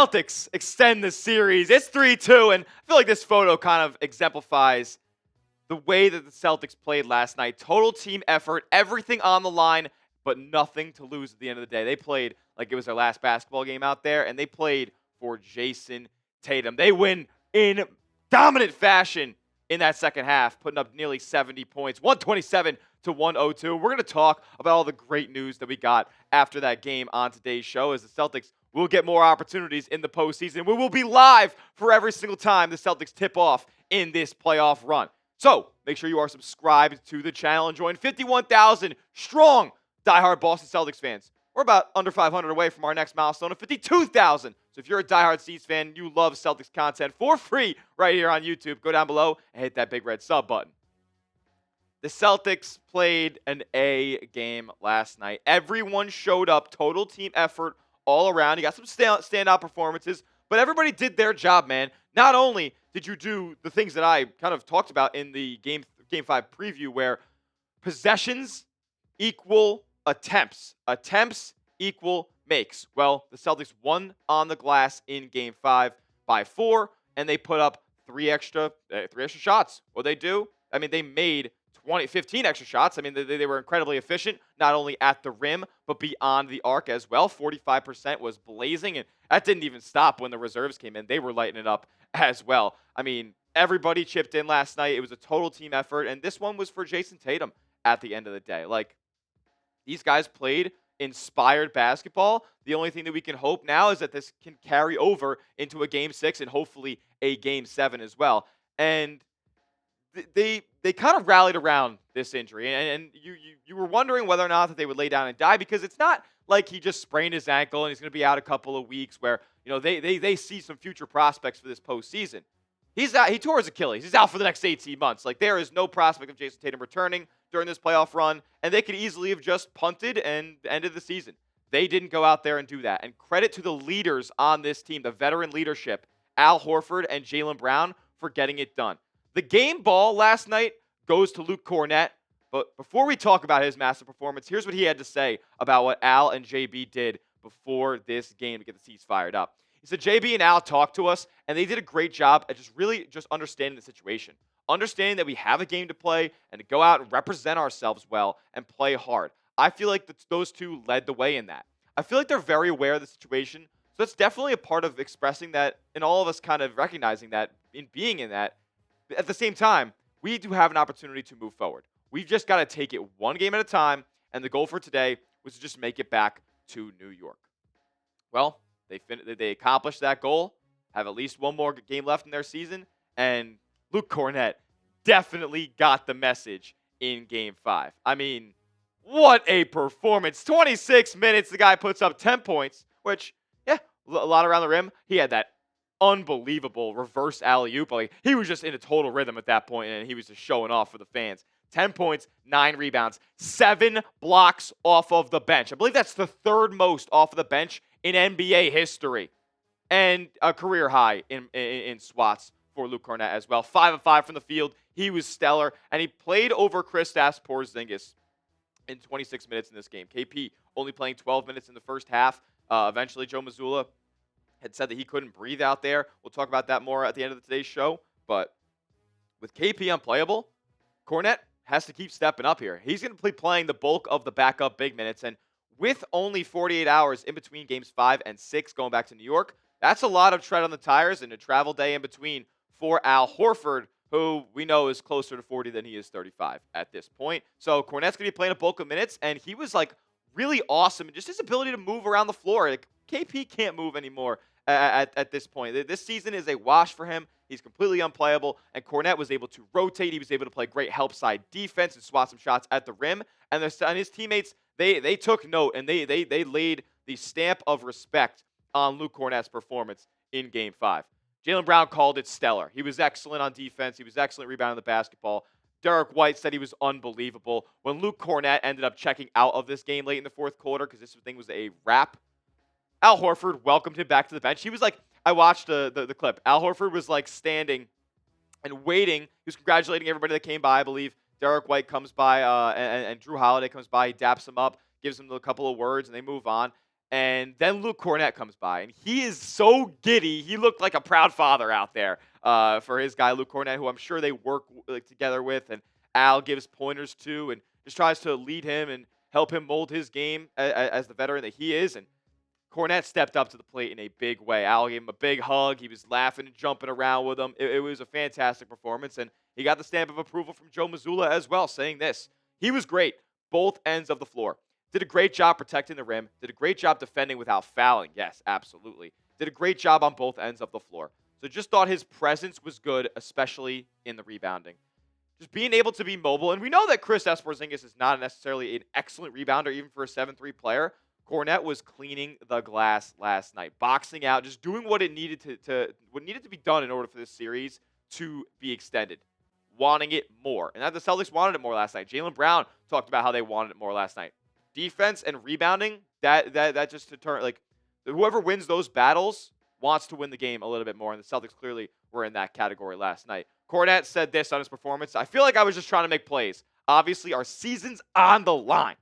Celtics extend the series. It's 3-2, and I feel like this photo kind of exemplifies the way that the Celtics played last night. Total team effort, everything on the line, but nothing to lose at the end of the day. They played like it was their last basketball game out there, and they played for Jayson Tatum. They win in dominant fashion in that second half, putting up nearly 70 points, 127 to 102. We're going to talk about all the great news that we got after that game on today's show, as the Celtics will get more opportunities in the postseason. We will be live for every single time the Celtics tip off in this playoff run. So make sure you are subscribed to the channel and join 51,000 strong diehard Boston Celtics fans. We're about under 500 away from our next milestone of 52,000. So if you're a diehard Seats fan, you love Celtics content for free right here on YouTube, go down below and hit that big red sub button. The Celtics played an A game last night. Everyone showed up, total team effort all around. You got some standout performances, but everybody did their job, man. Not only did you do the things that I kind of talked about in the Game 5 preview, where possessions equal attempts. Attempts equal makes. Well, the Celtics won on the glass in Game 5 by 4, and they put up three extra shots. What they do? I mean, they made 15 extra shots. I mean, they were incredibly efficient, not only at the rim, but beyond the arc as well. 45% was blazing, and that didn't even stop when the reserves came in. They were lighting it up as well. I mean, everybody chipped in last night. It was a total team effort, and this one was for Jayson Tatum at the end of the day. Like, these guys played inspired basketball. The only thing that we can hope now is that this can carry over into a Game 6 and hopefully a Game 7 as well. And they kind of rallied around this injury, and you were wondering whether or not that they would lay down and die, because it's not like he just sprained his ankle and he's going to be out a couple of weeks, where they see some future prospects for this postseason. He's out. He tore his Achilles. He's out for the next 18 months. Like, there is no prospect of Jayson Tatum returning during this playoff run, and they could easily have just punted and ended the season. They didn't go out there and do that. And credit to the leaders on this team, the veteran leadership, Al Horford and Jaylen Brown, for getting it done. The game ball last night goes to Luke Kornet, but before we talk about his massive performance, here's what he had to say about what Al and JB did before this game to get the Seats fired up. He said JB and Al talked to us, and they did a great job at just understanding the situation. Understanding that we have a game to play and to go out and represent ourselves well and play hard. I feel like those two led the way in that. I feel like they're very aware of the situation, so that's definitely a part of expressing that, and all of us kind of recognizing that in being in that. At the same time, we do have an opportunity to move forward. We've just got to take it one game at a time, and the goal for today was to just make it back to New York. Well, they accomplished that goal, have at least one more game left in their season, and Luke Kornet definitely got the message in Game 5. I mean, what a performance. 26 minutes, the guy puts up 10 points, which, yeah, a lot around the rim. He had that unbelievable reverse alley-oop. Like, he was just in a total rhythm at that point, and he was just showing off for the fans. 10 points, 9 rebounds, 7 blocks off of the bench. I believe that's the third most off of the bench in NBA history, and a career high in swats for Luke Kornet as well. 5 of 5 from the field. He was stellar, and he played over Kristaps Porzingis in 26 minutes in this game. KP only playing 12 minutes in the first half. Eventually, Joe Mazzulla had said that he couldn't breathe out there. We'll talk about that more at the end of today's show. But with KP unplayable, Cornet has to keep stepping up here. He's going to be playing the bulk of the backup big minutes. And with only 48 hours in between Games 5 and 6 going back to New York, that's a lot of tread on the tires and a travel day in between for Al Horford, who we know is closer to 40 than he is 35 at this point. So Cornet's going to be playing a bulk of minutes, and he was like really awesome. Just his ability to move around the floor. Like, KP can't move anymore at this point. This season is a wash for him. He's completely unplayable, and Cornet was able to rotate. He was able to play great help side defense and swat some shots at the rim. And his teammates, they took note, and they laid the stamp of respect on Luke Kornet's performance in Game 5. Jaylen Brown called it stellar. He was excellent on defense. He was excellent rebounding the basketball. Derrick White said he was unbelievable. When Luke Kornet ended up checking out of this game late in the fourth quarter because this thing was a wrap, Al Horford welcomed him back to the bench. He was like, I watched the clip. Al Horford was like standing and waiting. He was congratulating everybody that came by, I believe. Derrick White comes by and Drew Holiday comes by. He daps him up, gives him a couple of words, and they move on. And then Luke Kornet comes by, and he is so giddy. He looked like a proud father out there for his guy, Luke Kornet, who I'm sure they work together with. And Al gives pointers to and just tries to lead him and help him mold his game as the veteran that he is. And Cornet stepped up to the plate in a big way. Al gave him a big hug. He was laughing and jumping around with him. It was a fantastic performance, and he got the stamp of approval from Joe Mazzulla as well, saying this. He was great, both ends of the floor. Did a great job protecting the rim. Did a great job defending without fouling. Yes, absolutely. Did a great job on both ends of the floor. So just thought his presence was good, especially in the rebounding. Just being able to be mobile. And we know that Kristaps Porzingis is not necessarily an excellent rebounder, even for a 7-3 player. Cornet was cleaning the glass last night, boxing out, just doing what it needed what needed to be done in order for this series to be extended, wanting it more. And that the Celtics wanted it more last night. Jaylen Brown talked about how they wanted it more last night. Defense and rebounding, that just to turn whoever wins those battles wants to win the game a little bit more, and the Celtics clearly were in that category last night. Cornet said this on his performance: "I feel like I was just trying to make plays. Obviously, our season's on the line.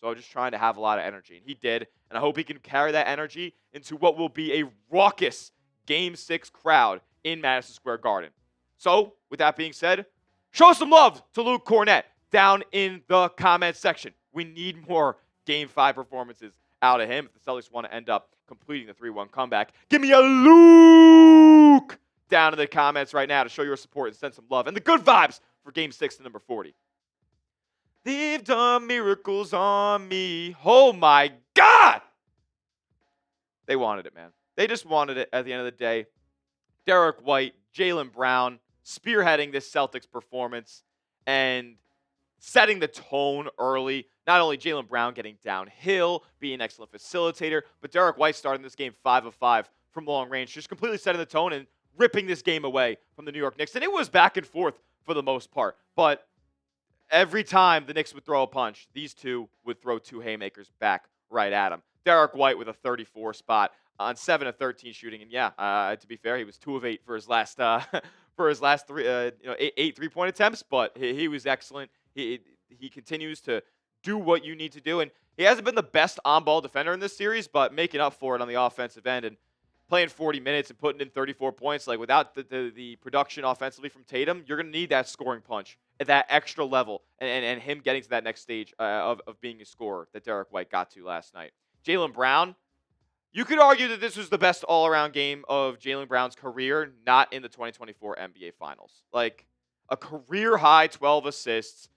So I was just trying to have a lot of energy." And he did. And I hope he can carry that energy into what will be a raucous Game 6 crowd in Madison Square Garden. So, with that being said, show some love to Luke Kornet down in the comments section. We need more Game 5 performances out of him if the Celtics want to end up completing the 3-1 comeback. Give me a Luke down in the comments right now to show your support and send some love and the good vibes for Game 6 to number 40. They've done miracles on me. Oh, my God. They wanted it, man. They just wanted it at the end of the day. Derrick White, Jaylen Brown, spearheading this Celtics performance and setting the tone early. Not only Jaylen Brown getting downhill, being an excellent facilitator, but Derrick White starting this game 5 of 5 from long range, just completely setting the tone and ripping this game away from the New York Knicks. And it was back and forth for the most part, but every time the Knicks would throw a punch, these two would throw two haymakers back right at him. Derrick White with a 34 spot on 7 of 13 shooting, and yeah, to be fair, he was 2 of 8 for his last eight 3-point attempts. But he was excellent. He continues to do what you need to do, and he hasn't been the best on-ball defender in this series, but making up for it on the offensive end and playing 40 minutes and putting in 34 points. Like, without the production offensively from Tatum, you're going to need that scoring punch at that extra level and him getting to that next stage of being a scorer that Derrick White got to last night. Jaylen Brown, you could argue that this was the best all-around game of Jaylen Brown's career, not in the 2024 NBA Finals. Like, a career-high 12 assists,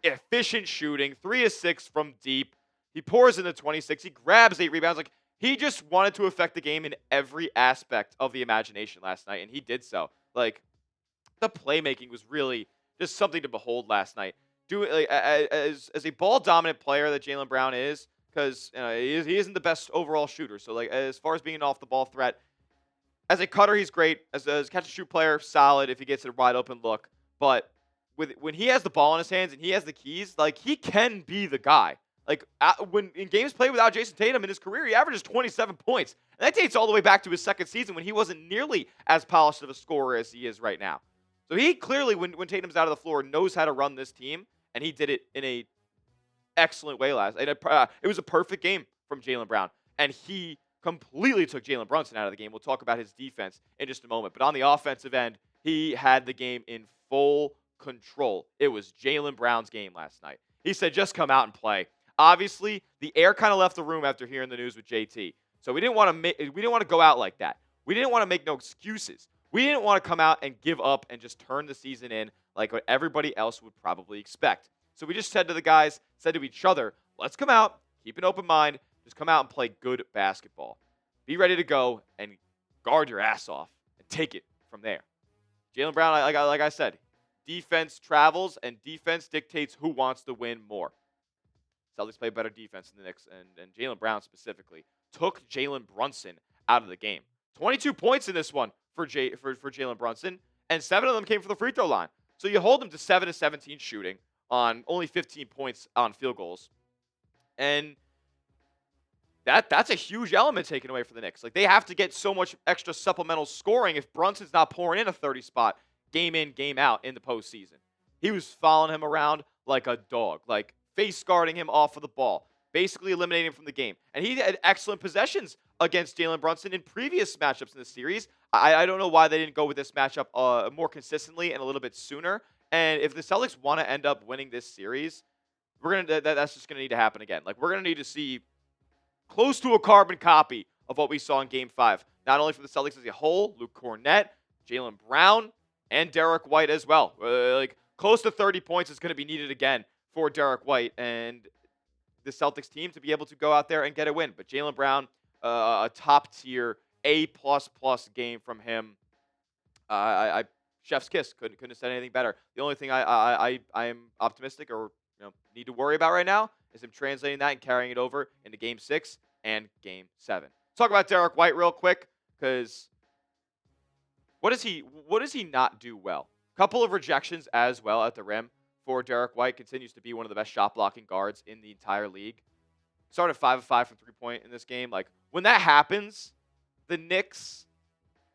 efficient shooting, 3 of 6 from deep. He pours in the 26. He grabs 8 rebounds. Like, he just wanted to affect the game in every aspect of the imagination last night, and he did so. Like, the playmaking was really just something to behold last night. As a ball-dominant player that Jaylen Brown is, because he isn't the best overall shooter. So, like, as far as being an off-the-ball threat, as a cutter, he's great. As a catch-and-shoot player, solid if he gets a wide-open look. But when he has the ball in his hands and he has the keys, like, he can be the guy. Like, when in games played without Jayson Tatum in his career, he averages 27 points. And that dates all the way back to his second season when he wasn't nearly as polished of a scorer as he is right now. So he clearly, when Tatum's out of the floor, knows how to run this team, and he did it in a excellent way last. It was a perfect game from Jaylen Brown, and he completely took Jalen Brunson out of the game. We'll talk about his defense in just a moment. But on the offensive end, he had the game in full control. It was Jaylen Brown's game last night. He said, just come out and play. Obviously, the air kind of left the room after hearing the news with JT. So we didn't want to go out like that. We didn't want to make no excuses. We didn't want to come out and give up and just turn the season in like what everybody else would probably expect. So we just said to the guys, said to each other, let's come out, keep an open mind, just come out and play good basketball. Be ready to go and guard your ass off and take it from there. Jaylen Brown, like I said, defense travels and defense dictates who wants to win more. Celtics play better defense than the Knicks, and Jaylen Brown specifically took Jalen Brunson out of the game. 22 points in this one for Jalen Brunson, and 7 of them came from the free throw line. So you hold him to 7 of 17 shooting on only 15 points on field goals. And that's a huge element taken away from the Knicks. Like, they have to get so much extra supplemental scoring if Brunson's not pouring in a 30 spot game in, game out in the postseason. He was following him around like a dog, like face guarding him off of the ball, basically eliminating him from the game. And he had excellent possessions against Jalen Brunson in previous matchups in the series. I don't know why they didn't go with this matchup more consistently and a little bit sooner. And if the Celtics want to end up winning this series, that's just gonna need to happen again. Like, we're gonna need to see close to a carbon copy of what we saw in Game 5. Not only for the Celtics as a whole, Luke Kornet, Jaylen Brown, and Derrick White as well. Like, close to 30 points is going to be needed again for Derrick White and the Celtics team to be able to go out there and get a win. But Jaylen Brown, a top-tier A++ game from him. I chef's kiss. Couldn't have said anything better. The only thing I am optimistic or need to worry about right now is him translating that and carrying it over into Game 6 and Game 7. Let's talk about Derrick White real quick, because what does he not do well? Couple of rejections as well at the rim for Derrick White. Continues to be one of the best shot blocking guards in the entire league. Started 5 of 5 from 3-point in this game. Like, when that happens, the Knicks,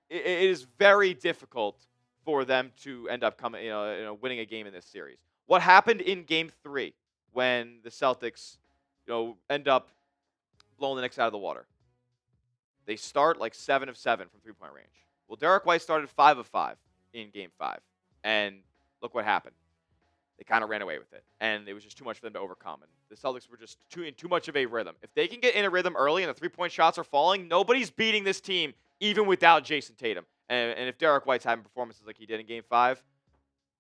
it is very difficult for them to end up winning a game in this series. What happened in Game 3 when the Celtics, end up blowing the Knicks out of the water? They start like 7 of 7 from 3-point range. Well, Derrick White started 5 of 5 in Game 5, and look what happened. They kind of ran away with it, and it was just too much for them to overcome. And the Celtics were just in too much of a rhythm. If they can get in a rhythm early and the 3-point shots are falling, nobody's beating this team, even without Jayson Tatum. And if Derrick White's having performances like he did in Game 5,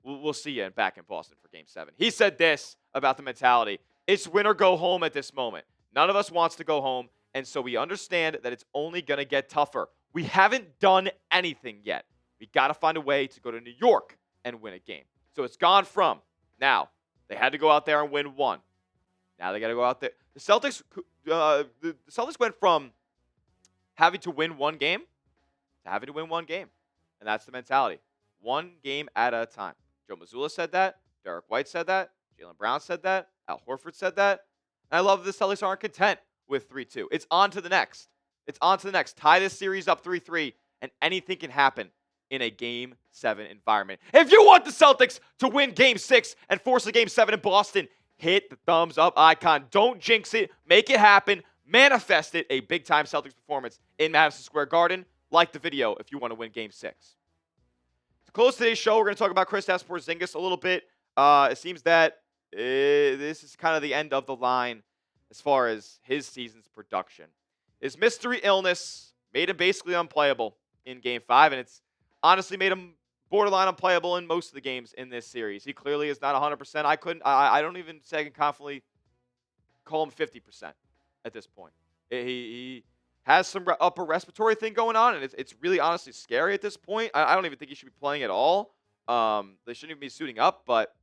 we'll see you back in Boston for Game 7. He said this about the mentality. It's win or go home at this moment. None of us wants to go home, and so we understand that it's only going to get tougher. We haven't done anything yet. We got to find a way to go to New York and win a game. So it's gone from, now, they had to go out there and win one. Now they got to go out there. The Celtics went from having to win one game to having to win one game. And that's the mentality. One game at a time. Joe Mazzulla said that. Derrick White said that. Jaylen Brown said that. Al Horford said that. And I love the Celtics aren't content with 3-2. It's on to the next. It's on to the next. Tie this series up 3-3, and anything can happen in a Game 7 environment. If you want the Celtics to win Game 6 and force a Game 7 in Boston, hit the thumbs up icon. Don't jinx it. Make it happen. Manifest it. A big-time Celtics performance in Madison Square Garden. Like the video if you want to win Game 6. To close today's show, we're going to talk about Kristaps Porzingis a little bit. It seems that this is kind of the end of the line as far as his season's production. His mystery illness made him basically unplayable in Game 5, and it's honestly made him borderline unplayable in most of the games in this series. He clearly is not 100%. I don't even say I can confidently call him 50% at this point. He has some upper respiratory thing going on, and it's really honestly scary at this point. I don't even think he should be playing at all. They shouldn't even be suiting up, but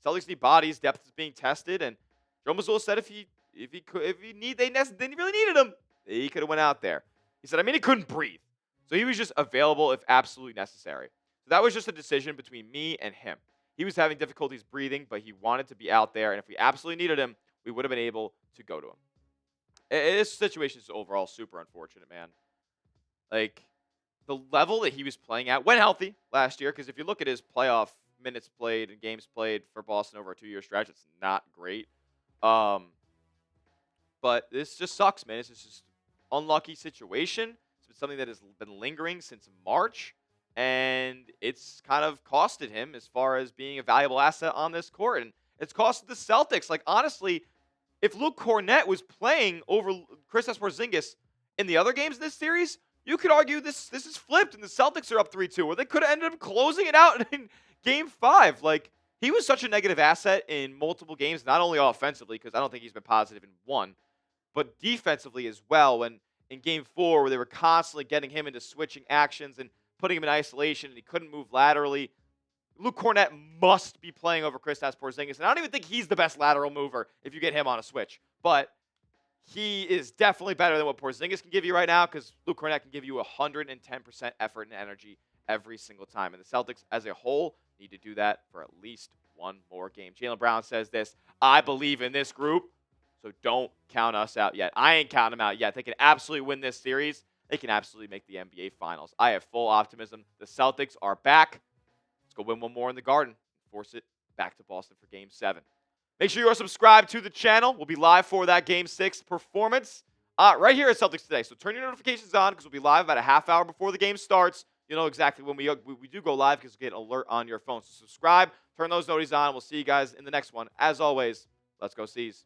Celtics need bodies. Depth is being tested, and Joe Mazzulla said they really needed him, he could have went out there. He said, he couldn't breathe. So he was just available if absolutely necessary. So that was just a decision between me and him. He was having difficulties breathing, but he wanted to be out there, and if we absolutely needed him, we would have been able to go to him. This situation is overall super unfortunate, man. Like, the level that he was playing at when healthy last year, because if you look at his playoff minutes played and games played for Boston over a 2-year stretch, it's not great. But this just sucks, man. It's just unlucky situation. It's been something that has been lingering since March, and it's kind of costed him as far as being a valuable asset on this court. And it's costed the Celtics. Like, honestly, if Luke Kornet was playing over Kristaps Porzingis in the other games in this series, you could argue this is flipped and the Celtics are up 3-2, or they could have ended up closing it out in Game 5. Like, he was such a negative asset in multiple games, not only offensively, because I don't think he's been positive in one, but defensively as well. When in Game 4, where they were constantly getting him into switching actions and putting him in isolation, and he couldn't move laterally. Luke Kornet must be playing over Kristaps Porzingis, and I don't even think he's the best lateral mover if you get him on a switch. But he is definitely better than what Porzingis can give you right now, because Luke Kornet can give you 110% effort and energy every single time. And the Celtics as a whole need to do that for at least one more game. Jaylen Brown says this: I believe in this group, so don't count us out yet. I ain't counting them out yet. They can absolutely win this series. They can absolutely make the NBA Finals. I have full optimism. The Celtics are back. Let's go win one more in the Garden. Force it back to Boston for Game 7. Make sure you are subscribed to the channel. We'll be live for that Game 6 performance right here at Celtics Today. So turn your notifications on because we'll be live about a half hour before the game starts. You know exactly when we do go live because you get an alert on your phone. So subscribe, turn those notifications on. We'll see you guys in the next one. As always, let's go C's.